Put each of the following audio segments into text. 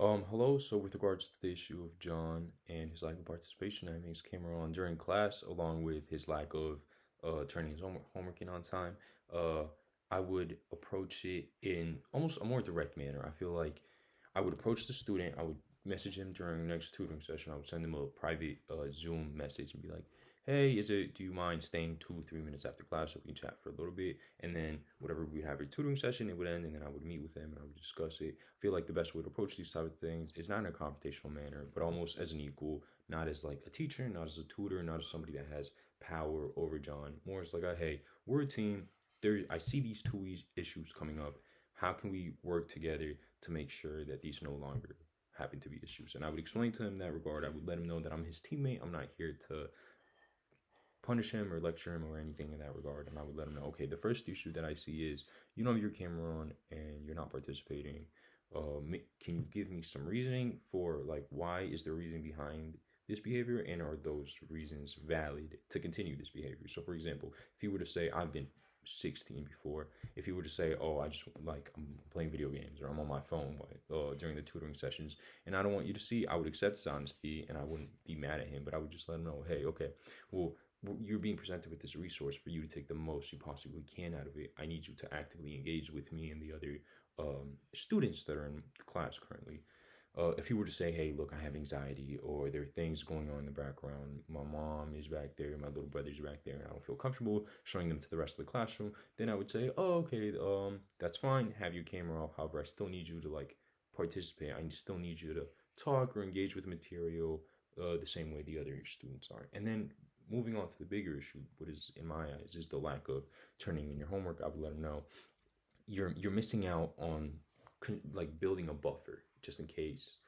Hello. So with regards to the issue of John and his lack of participation, I mean, his camera on during class, along with his lack of turning his homework in on time, uh, I would approach it in almost a more direct manner. I feel like I would approach the student. I would message him during the next tutoring session. I would send him a private Zoom message and be like, "Hey, do you mind staying 2 or 3 minutes after class so we can chat for a little bit?" And then whatever we have a tutoring session, it would end, and then I would meet with him and I would discuss it. I feel like the best way to approach these type of things is not in a confrontational manner, but almost as an equal, not as like a teacher, not as a tutor, not as somebody that has power over John. More as like, hey, we're a team. I see these two issues coming up. How can we work together to make sure that these no longer happen to be issues? And I would explain to him in that regard. I would let him know that I'm his teammate. I'm not here to punish him or lecture him or anything in that regard. And I would let him know, okay, the first issue that I see is you don't have your camera on and you're not participating. Can you give me some reasoning for like why is the reason behind this behavior, and are those reasons valid to continue this behavior? So, for example, if you were to say I've been 16 before, if you were to say, oh, I just like I'm playing video games or I'm on my phone during the tutoring sessions and I don't want you to see, I would accept his honesty and I wouldn't be mad at him, but I would just let him know, hey, okay, well, you're being presented with this resource for you to take the most you possibly can out of it. I need you to actively engage with me and the other students that are in the class currently. If you were to say, hey, look, I have anxiety, or there are things going on in the background, my mom is back there, my little brother's back there, and I don't feel comfortable showing them to the rest of the classroom, then I would say, oh, okay, that's fine, have your camera off. However, I still need you to like participate. I still need you to talk or engage with the material the same way the other students are. And then moving on to the bigger issue, what is in my eyes is the lack of turning in your homework. I would let them know you're missing out on like building a buffer just in case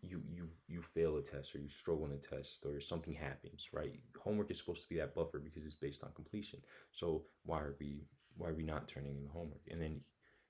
you fail a test or you struggle in a test or something happens, right? Homework is supposed to be that buffer because it's based on completion. So why are we not turning in the homework? And then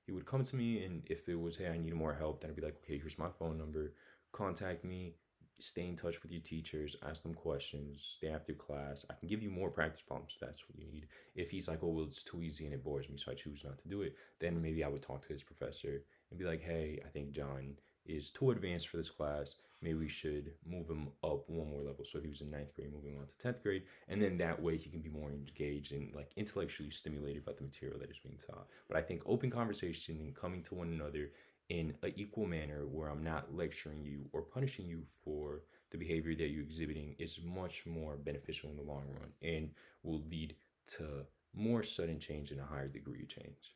he would come to me, and if it was, hey, I need more help, then I'd be like, okay, here's my phone number, contact me, stay in touch with your teachers, ask them questions, stay after class. I can give you more practice problems if that's what you need. If he's like, oh, well, it's too easy and it bores me, so I choose not to do it, then maybe I would talk to his professor and be like, hey, I think John is too advanced for this class. Maybe we should move him up one more level. So if he was in ninth grade, moving on to 10th grade. And then that way he can be more engaged and like intellectually stimulated about the material that is being taught. But I think open conversation and coming to one another in an equal manner where I'm not lecturing you or punishing you for the behavior that you're exhibiting is much more beneficial in the long run and will lead to more sudden change and a higher degree of change.